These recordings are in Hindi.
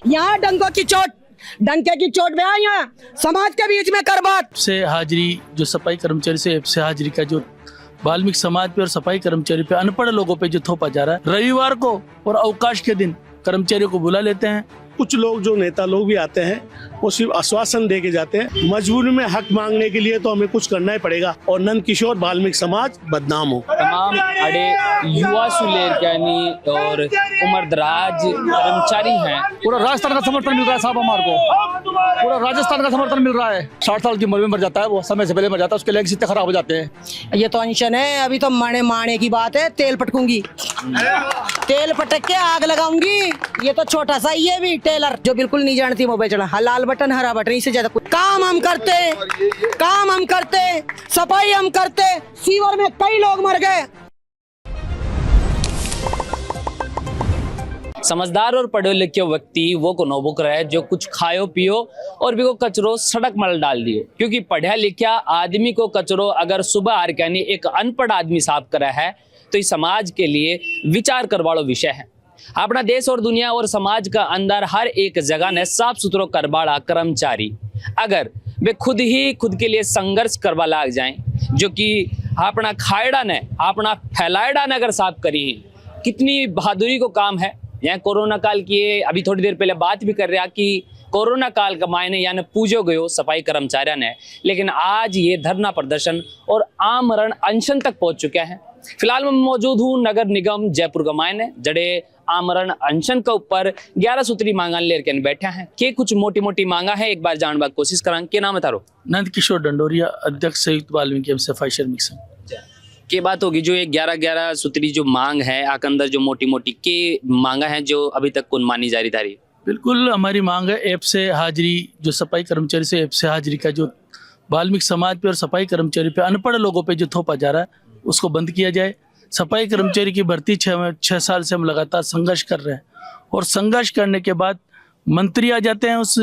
यहाँ डंके की चोट में आई यहाँ समाज के बीच में कर बात से हाजिरी जो सफाई कर्मचारी से ऐप से हाजिरी का जो वाल्मीकि समाज पे और सफाई कर्मचारी पे अनपढ़ लोगों पे जो थोपा जा रहा है, रविवार को और अवकाश के दिन कर्मचारियों को बुला लेते हैं। कुछ लोग जो नेता लोग भी आते हैं वो सिर्फ आश्वासन दे के जाते हैं। मजबूरी में हक मांगने के लिए तो हमें कुछ करना ही पड़ेगा और नंद किशोर वाल्मीकि समाज बदनाम हो। तमाम अड़े युवा सुलेरकानी और उम्रदराज कर्मचारी हैं। पूरा राजस्थान का समर्थन मिल रहा है साहब, हमारे को पूरा राजस्थान का समर्थन मिल रहा है। 60 साल की उम्र में मर जाता है वो, समय से पहले मर जाता है, उसके लेग इतने खराब हो जाते हैं। ये तो अनशन है, अभी तो माने की बात है। तेल पटकूंगी, तेल पटक के आग लगाऊंगी। ये तो छोटा सा ये भी टेलर जो बिल्कुल नहीं जानती मोबाइल चला, लाल बटन हरा बटन, इससे ज्यादा कुछ काम हम करते, सफाई हम करते। सीवर में कई लोग मर गए। समझदार और पढ़े लिखे व्यक्ति वो को नोबुक रहे जो कुछ खायो पियो और भी को कचरो सड़क मल डाल दियो, क्योंकि पढ़ा लिखा आदमी को कचरो अगर सुबह आर यानी एक अनपढ़ आदमी साफ करा है तो इस समाज के लिए विचार करवाड़ो विषय है। अपना देश और दुनिया और समाज का अंदर हर एक जगह ने साफ सुथरो करवाड़ा कर्मचारी अगर वे खुद के लिए संघर्ष करवा लाग जाएं, जो कि अपना खायड़ा ने अपना फैलायड़ा ने अगर साफ करी, कितनी बहादुरी को काम है। यहाँ कोरोना काल की अभी थोड़ी देर पहले बात भी कर रहा कि कोरोना काल का मायने यानी पूजो गयो सफाई कर्मचारियों ने, लेकिन आज ये धरना प्रदर्शन और आमरण अनशन तक पहुंच चुके हैं। फिलहाल मैं मौजूद हूँ नगर निगम जयपुर का मायने, जड़े आमरण अनशन के ऊपर 11 सूत्री मांगा लेकर बैठे हैं। के कुछ मोटी मोटी मांगा है, एक बार जानने की कोशिश करा। के नाम है तारो? नंद किशोर डंडोरिया, अध्यक्ष संयुक्त वाल्मीकि सफाई श्रमिक संघ। के बात होगी जो ये 11 सूत्री जो मांग है आकंदर जो मोटी मोटी के मांगा है जो अभी तक कौन मानी जा रही था? बिल्कुल हमारी मांग है ऐप से हाजिरी, जो सफाई कर्मचारी से ऐप से हाजिरी का जो वाल्मीकि समाज पे और सफाई कर्मचारी पे अनपढ़ लोगों पे जो थोपा जा रहा है उसको बंद किया जाए। सफाई कर्मचारी की भर्ती 6 साल से हम लगातार संघर्ष कर रहे हैं और संघर्ष करने के बाद मंत्री आ जाते हैं, उस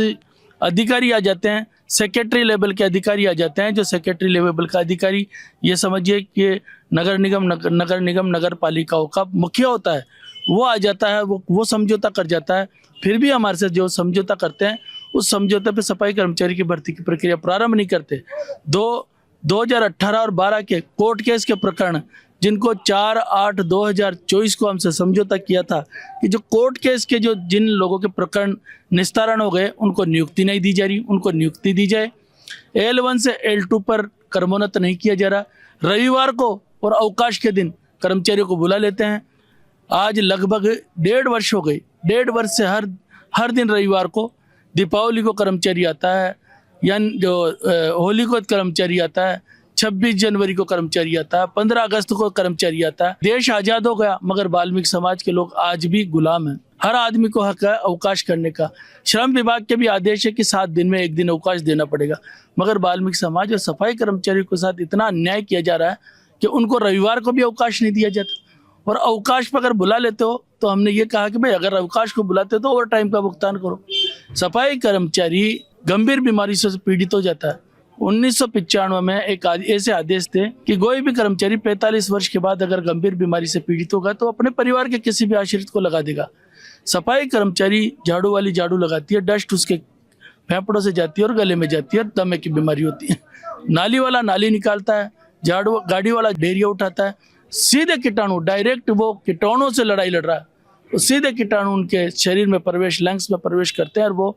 अधिकारी आ जाते हैं, सेक्रेटरी लेवल के अधिकारी आ जाते हैं। जो सेक्रेटरी लेवल का अधिकारी ये समझिए कि नगर निगम नगर पालिकाओं का मुखिया होता है, वो आ जाता है, वो समझौता कर जाता है। फिर भी हमारे से जो समझौता करते हैं उस समझौते पे सफाई कर्मचारी की भर्ती की प्रक्रिया प्रारंभ नहीं करते। 2018 और 12 के कोर्ट केस के प्रकरण, जिनको 4/8/2024 को हमसे समझौता किया था कि जो कोर्ट केस के जो जिन लोगों के प्रकरण निस्तारण हो गए उनको नियुक्ति नहीं दी जा रही, उनको नियुक्ति दी जाए। L1 से L2 पर क्रमोन्नत नहीं किया जा रहा। रविवार को और अवकाश के दिन कर्मचारियों को बुला लेते हैं। आज लगभग 1.5 वर्ष हो गई। 1.5 वर्ष से हर दिन रविवार को, दीपावली को कर्मचारी आता है, या जो होली को कर्मचारी आता है, 26 जनवरी को कर्मचारी आता है, 15 अगस्त को कर्मचारी आता है। देश आजाद हो गया मगर वाल्मीकि समाज के लोग आज भी गुलाम हैं। हर आदमी को हक है अवकाश करने का। श्रम विभाग के भी आदेश है कि 7 दिन में 1 दिन अवकाश देना पड़ेगा, मगर वाल्मीकि समाज और सफाई कर्मचारियों के साथ इतना अन्याय किया जा रहा है कि उनको रविवार को भी अवकाश नहीं दिया जाता। और अवकाश पर अगर बुला लेते हो तो हमने ये कहा कि भाई अगर अवकाश को बुलाते हो तो ओवर टाइम का भुगतान करो। सफाई कर्मचारी गंभीर बीमारी से पीड़ित हो जाता है। 1995 में एक ऐसे आदेश थे कि कोई भी कर्मचारी 45 वर्ष के बाद अगर गंभीर बीमारी से पीड़ित होगा तो अपने परिवार के किसी भी आश्रित को लगा देगा। सफाई कर्मचारी झाड़ू वाली झाड़ू लगाती है, डस्ट उसके फेफड़ों से जाती है और गले में जाती है, दमे की बीमारी होती है। नाली वाला नाली निकालता है, झाड़ू गाड़ी वाला डेरिया उठाता है, सीधे कीटाणु डायरेक्ट वो कीटाणुओं से लड़ाई लड़ रहा है, तो सीधे कीटाणु उनके शरीर में प्रवेश, लंग्स में प्रवेश करते हैं और वो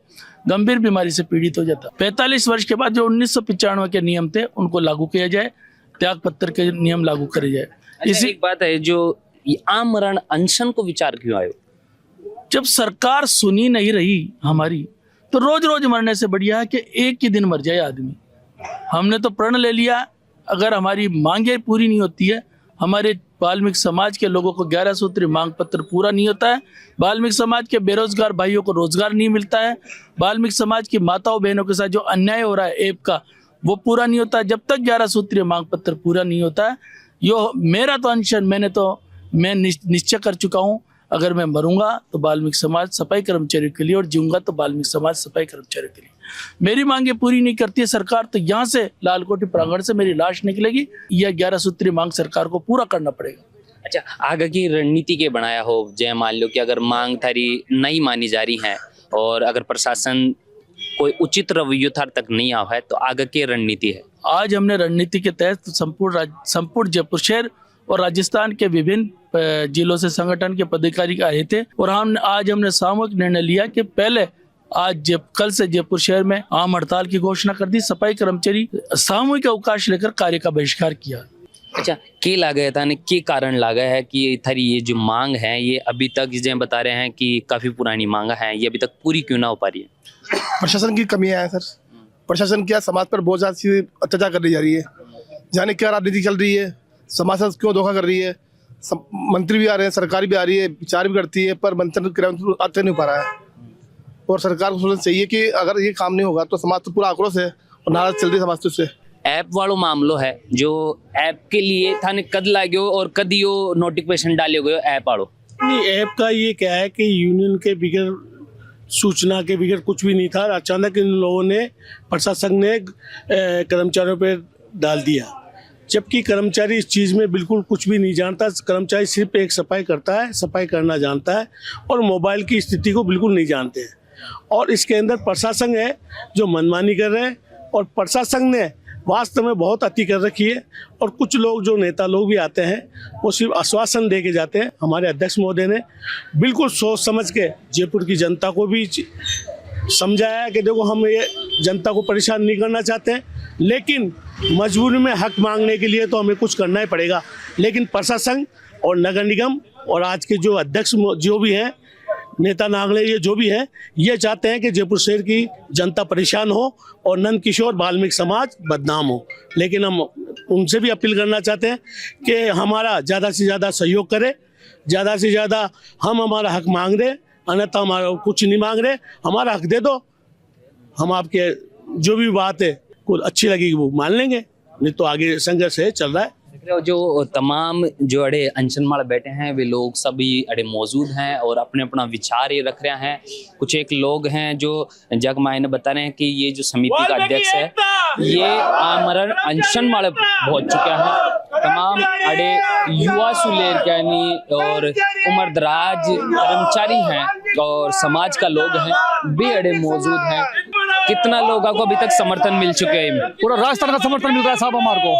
गंभीर बीमारी से पीड़ित हो जाता है। 45 वर्ष के बाद जो 1995 के नियम थे उनको लागू किया जाए, त्याग पत्र के नियम लागू करे जाए। इसी एक बात है जो आमरण अनशन को विचार क्यों आयो? जब सरकार सुनी नहीं रही हमारी तो रोज रोज मरने से बढ़िया है कि एक ही दिन मर जाए आदमी। हमने तो प्रण ले लिया, अगर हमारी मांगे पूरी नहीं होती है, हमारे वाल्मीकि समाज के लोगों को 11 सूत्री मांग पत्र पूरा नहीं होता है, वाल्मीकि समाज के बेरोजगार भाइयों को रोजगार नहीं मिलता है, वाल्मीकि समाज की माताओं बहनों के साथ जो अन्याय हो रहा है ऐप का वो पूरा नहीं होता है। जब तक 11 सूत्री मांग पत्र पूरा नहीं होता है, यो मेरा तो अनशन मैं निश्चय कर चुका हूँ, अगर मैं मरूंगा तो वाल्मीकि समाज सफाई कर्मचारियों के लिए और जीऊंगा तो वाल्मीकि समाज सफाई कर्मचारियों के लिए। मेरी मांगे पूरी नहीं करती है सरकार तो यहाँ से लालकोटी प्रांगण से मेरी लाश निकलेगी। यह 11 सूत्री मांग सरकार को पूरा करना पड़ेगा। अच्छा, आगे की रणनीति के बनाया हो, जय मान लो कि अगर मांग थारी नहीं मानी जा रही है और अगर प्रशासन कोई उचित रवैया तक नहीं आवा है तो आगे की रणनीति है? आज हमने रणनीति के तहत संपूर्ण जयपुर शहर और राजस्थान के विभिन्न जिलों से संगठन के पदाधिकारी आए थे और आज हमने सामूहिक निर्णय लिया कि पहले कल से जयपुर शहर में आम हड़ताल की घोषणा कर दी। सफाई कर्मचारी सामूहिक अवकाश लेकर कार्य का बहिष्कार किया। अच्छा, के लागे था के कारण लागा है कि थारी ये जो मांग है ये अभी तक जैसे बता रहे हैं कि काफी पुरानी मांग है, ये अभी तक पूरी क्यों ना हो पा रही है? प्रशासन की कमियां हैं सर। प्रशासन क्या समाज पर बहुत ज्यादा सी अत्याचार कर दी जा रही है। जाने क्या राजनीति चल रही है, समाज से क्यों धोखा कर रही है। मंत्री भी आ रहे हैं, सरकार भी आ रही है, विचार भी करती है, पर मंत्री क्रियान्वयन आते नहीं पा रहा है। और सरकार को सोचना चाहिए कि अगर ये काम नहीं होगा तो समाज तो पूरा आक्रोश है और नाराज चल रही है समाज तो उससे। ऐप वालों मामलो है जो ऐप के लिए थाने कद लाग्यो और कद यो नोटिफिकेशन डालियो गयो ऐप वालो? नहीं, ऐप का ये क्या है कि यूनियन के बिगैर सूचना के बिगैर कुछ भी नहीं था। अचानक इन लोगों ने, प्रशासन ने कर्मचारियों पर डाल दिया, जबकि कर्मचारी इस चीज़ में बिल्कुल कुछ भी नहीं जानता। कर्मचारी सिर्फ एक सफाई करता है, सफाई करना जानता है और मोबाइल की स्थिति को बिल्कुल नहीं जानते हैं। और इसके अंदर प्रशासन है जो मनमानी कर रहे हैं और प्रशासन ने वास्तव में बहुत अति कर रखी है। और कुछ लोग जो नेता लोग भी आते हैं वो सिर्फ आश्वासन दे के जाते हैं। हमारे अध्यक्ष महोदय ने बिल्कुल सोच समझ के जयपुर की जनता को भी समझाया है कि देखो हम ये जनता को परेशान नहीं करना चाहते हैं, लेकिन मजबूरी में हक मांगने के लिए तो हमें कुछ करना ही पड़ेगा। लेकिन प्रशासन और नगर निगम और आज के जो अध्यक्ष जो भी हैं, नेता नागले, ये जो भी हैं, ये चाहते हैं कि जयपुर शहर की जनता परेशान हो और नंद किशोर वाल्मीकि समाज बदनाम हो। लेकिन हम उनसे भी अपील करना चाहते हैं कि हमारा ज़्यादा से ज़्यादा सहयोग करें, ज़्यादा से ज़्यादा हम हमारा हक मांग रहे, अन्यथा हमारा कुछ नहीं मांग रहे। हमारा हक दे दो, हम आपके जो भी बात है कुछ अच्छी लगेगी वो मान लेंगे, नहीं तो आगे संघर्ष है चल रहा है। जो तमाम जो अड़े अनशन माल बैठे हैं वे लोग सभी अड़े मौजूद हैं और अपने अपना विचार ये रख रहे हैं। कुछ एक लोग हैं जो जग मायने बता रहे हैं कि ये जो समिति का अध्यक्ष है ये आमरण अनशन माल पहुंच चुका है। तमाम अड़े युवा सुलेर कैनी और उम्रदराज कर्मचारी हैं और समाज का लोग हैं, वे अड़े मौजूद हैं। कितना लोगों को अभी तक समर्थन मिल चुके हैं? पूरा राजस्थान का समर्थन मिल रहा है साहब हमारे को,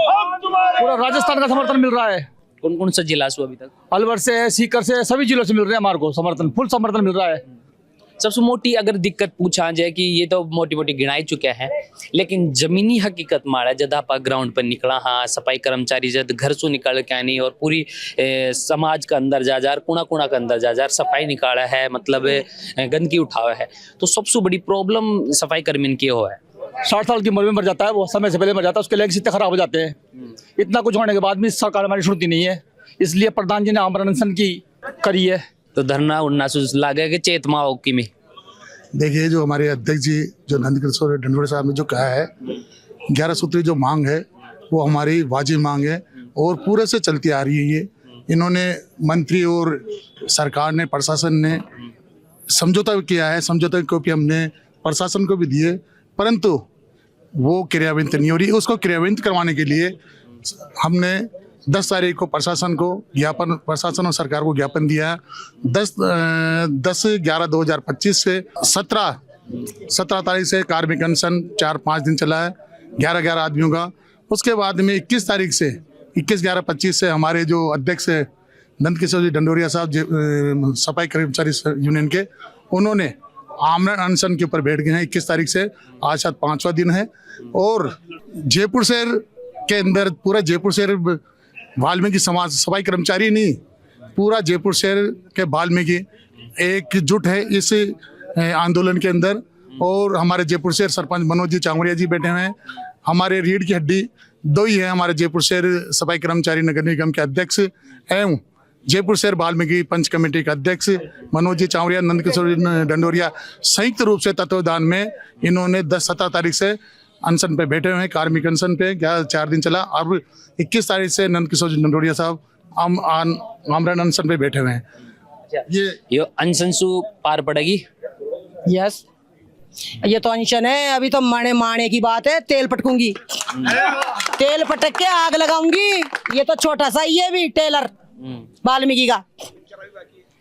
पूरा राजस्थान का समर्थन मिल रहा है। कौन कौन सा जिला से अभी तक? अलवर से, सीकर से, सभी जिलों से मिल रहे हैं हमारे को समर्थन, फुल समर्थन मिल रहा है। सबसे मोटी अगर दिक्कत पूछा जाए कि ये तो मोटी मोटी गिनाई चुके हैं, लेकिन जमीनी हकीकत मारा जब आप ग्राउंड पर निकला, हाँ सफाई कर्मचारी जब घर से निकल के आनी और पूरी समाज का अंदर जा जार, कुणा कुणा का अंदर जा जार सफाई निकाला है, मतलब गंदगी उठावा है, तो सबसे बड़ी प्रॉब्लम सफाई कर्मी की हो है। 60 साल की उम्र में मर जाता है वो, समय से पहले मर जाता है, उसके लेग्स इतने खराब हो जाते हैं। इतना कुछ होने के बाद भी सरकार हमारी सुनती नहीं है, इसलिए प्रधान जी ने आमरण अनशन की करी है। तो धरना उड़ना लागे कि चेतमा की में? देखिए, जो हमारे अध्यक्ष जी जो नंद किशोर डंडोरे साहब ने जो कहा है, 11 सूत्री जो मांग है वो हमारी वाजिब मांग है और पूरे से चलती आ रही है। ये इन्होंने मंत्री और सरकार ने, प्रशासन ने समझौता किया है, समझौता की कॉपी हमने प्रशासन को भी दी है, परंतु वो क्रियान्वित नहीं हो रही। उसको क्रियान्वित करवाने के लिए हमने 10 तारीख को प्रशासन को ज्ञापन, प्रशासन और सरकार को ज्ञापन दिया। 10/11/2025 से 17 तारीख से कार्मिक अनशन 4-5 दिन चला है, 11 आदमियों का। उसके बाद में 21 तारीख से 21/11/25 से हमारे जो अध्यक्ष है नंद किशोर जी डंडोरिया साहब सफाई कर्मचारी यूनियन के, उन्होंने आमरण अनशन के ऊपर बैठ गए हैं। 21 तारीख से आज शायद 5वां दिन है। और जयपुर शहर के अंदर, पूरा जयपुर शहर वाल्मीकि समाज, सफाई कर्मचारी नहीं, पूरा जयपुर शहर के वाल्मीकि एकजुट है इस आंदोलन के अंदर। और हमारे जयपुर शहर सरपंच मनोज जी चांवरिया जी बैठे हुए हैं। हमारे रीढ़ की हड्डी 2 ही है, हमारे जयपुर शहर सफाई कर्मचारी नगर निगम के अध्यक्ष एवं जयपुर शहर वाल्मीकि पंच कमेटी के अध्यक्ष मनोज जी चांवरिया, नंद किशोर डंडोरिया संयुक्त रूप से तत्वावधान में इन्होंने 17 तारीख से अनशन पे बैठे हुए हैं, कार्मिक अनशन पे 4 दिन चला। और 21 तारीख से नंद किशोर डंडोरिया साहब आमरण अनशन पे बैठे हुए हैं। ये अनशन सु पार पड़ेगी? यस, ये तो अनशन है। अभी तो माने की बात है, तेल पटकूंगी, तेल पटक के आग लगाऊंगी। ये तो छोटा सा, ये भी टेलर वाल्मीकि का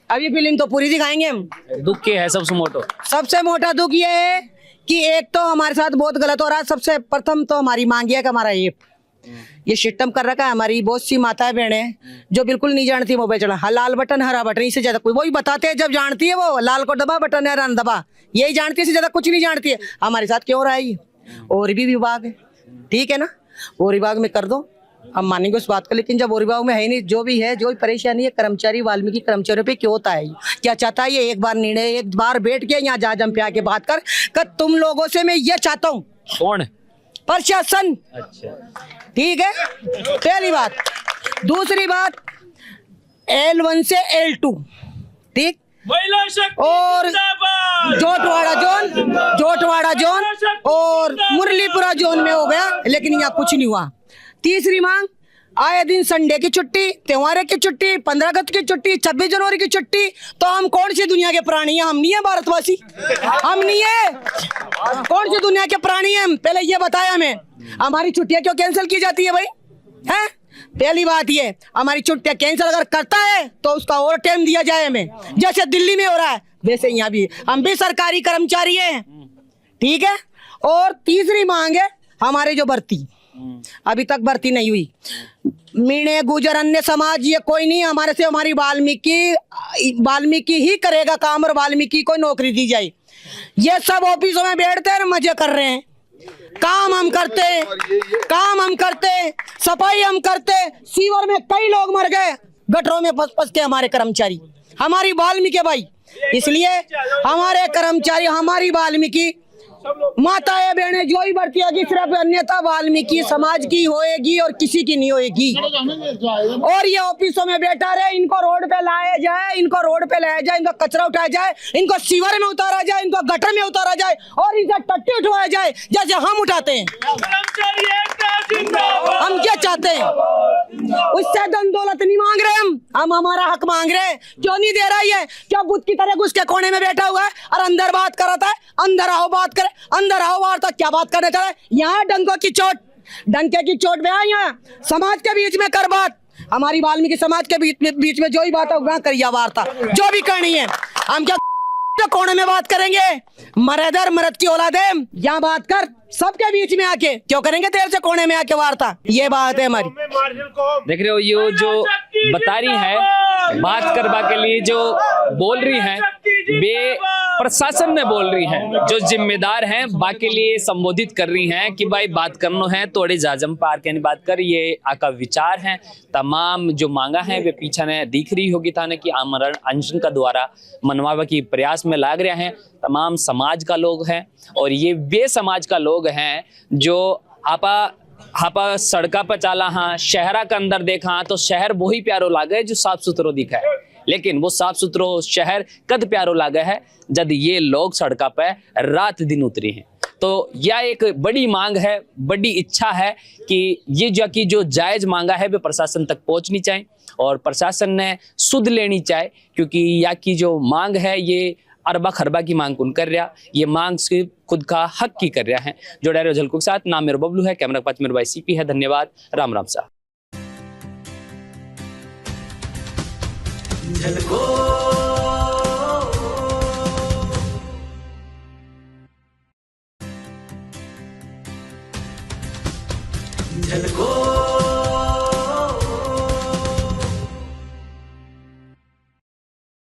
अब ये फिल्म तो पूरी दिखाएंगे हम। दुख के है सबसे मोटो। सबसे मोटा दुख ये है कि एक तो हमारे साथ बहुत गलत हो रहा है। सबसे प्रथम तो हमारी मांगी है कि हमारा ये सिस्टम कर रखा है। हमारी बहुत सी माताएं बहनें जो बिल्कुल नहीं जानती मोबाइल चलाना, हाँ लाल बटन हरा बटन इससे ज्यादा कोई वही बताते हैं। जब जानती है वो लाल को दबा, बटन हरा दबा, यही जानती है, इससे ज्यादा कुछ नहीं जानती है। हमारे साथ क्यों हो रहा है ये? और भी विभाग है, ठीक है ना, और विभाग में कर दो, हम मानेंगे उस बात को। लेकिन जब और विभाग में है ही नहीं, जो भी है, जो भी परेशानी है कर्मचारी, वाल्मीकि कर्मचारियों पे क्यों होता है? क्या चाहता है ये? एक बार निर्णय, एक बार बैठ के यहाँ जा जम पे आके बात कर तुम लोगों से मैं ये चाहता हूँ। कौन? प्रशासन। अच्छा, ठीक है, पहली बात। दूसरी बात, L1 से L2, ठीक, और जोटवाड़ा जोन और मुरलीपुरा जोन में हो गया, लेकिन यहाँ कुछ नहीं हुआ। तीसरी मांग, आए दिन संडे की छुट्टी, त्योहार की छुट्टी, 15 अगस्त की छुट्टी, 26 जनवरी की छुट्टी। तो हम कौन सी दुनिया के प्राणी हैं? हम नहीं है भारतवासी, हम नहीं है। कौन सी दुनिया के प्राणी हैं? पहले ये बताया हमें। हमारी छुट्टियां क्यों कैंसिल की जाती है भाई? हैं? पहली बात ये, हमारी छुट्टियां कैंसिल अगर करता है तो उसका और टाइम दिया जाए हमें, जैसे दिल्ली में हो रहा है वैसे यहाँ भी। हम भी सरकारी कर्मचारी हैं, ठीक है। और तीसरी मांग है हमारे जो भर्ती, अभी तक भर्ती नहीं हुई। मीणे, गुजर, अन्य समाज ये कोई नहीं, हमारे से हमारी वाल्मीकि ही करेगा काम और वाल्मीकि को नौकरी दी जाए। ये सब ऑफिसों में बैठते हैं, मजे कर रहे हैं। काम हम करते, सफाई हम करते। सीवर में कई लोग मर गए गटरों में फंस के, हमारे कर्मचारी, हमारी वाल्मीकि भाई। इसलिए हमारे कर्मचारी, हमारी वाल्मीकि माताएं बहनें जो ही भर्ती होगी सिर्फ अन्यथा वाल्मीकि समाज की होएगी और किसी की नहीं होएगी। और ये ऑफिसों में बैठा रहे, इनको रोड पे लाया जाए, इनको इनका कचरा उठाया जाए, इनको सीवर में उतारा जाए, इनको गटर में उतारा जाए और इनसे टट्टी उठवाया जाए जैसे हम उठाते हैं। हम क्या चाहते हैं? उससे धन दौलत नहीं मांग रहे, हम हमारा हक मांग रहे हैं। क्यों नहीं दे रहा है? क्या बुत की तरह घुस के कोने में बैठा हुआ है और अंदर बात कर रहा था? अंदर आओ बात करे, अंदर आओ वार्ता। क्या बात करने चला है? यहाँ डंके की चोट में आया, यहाँ समाज के बीच में कर बात। हमारी वाल्मीकि समाज के बीच में जो ही बात है वहाँ करिए वार्ता, जो भी करनी है। हम क्या कोने में बात करेंगे? मरदर मरद की औलादे, यहाँ बात कर सबके बीच में आके क्यों करेंगे तेरे से कोने में आके वार्ता? ये बात है हमारी। देख रहे हो, ये जो बता रही है बात करवा के लिए जो बोल रही हैं, वे प्रशासन में बोल रही हैं, जो जिम्मेदार हैं बाकी लिए संबोधित कर रही हैं कि भाई बात करना है थोड़ी जाजम पार के बात कर। ये आका विचार हैं, तमाम जो मांगा है वे पीछे ने दिख रही होगी थाने की आमरण अनशन का द्वारा मनवावा की प्रयास में लाग रहे हैं। तमाम समाज का लोग हैं और ये वे समाज का लोग हैं जो आपा सड़का पर चाला, हाँ शहरा के अंदर देखा तो शहर वही प्यारो लागे जो साफ सुथरो दिखा है। लेकिन वो साफ सुथरो शहर कद प्यारो लागे है जब ये लोग सड़का पे रात दिन उतरी हैं। तो यह एक बड़ी मांग है, बड़ी इच्छा है कि ये जो जायज मांगा है वे प्रशासन तक पहुंचनी चाहिए और प्रशासन ने सुध लेनी चाहिए, क्योंकि यह की जो मांग है ये अरबा खरबा की मांग कौन कर रहा, ये मांग सिर्फ खुद का हक की कर रहा है। जो डायरे झलकू के साथ, नाम मेरा बबलू है, कैमरा पाच मेरे भाई सीपी है। धन्यवाद, राम राम साहब।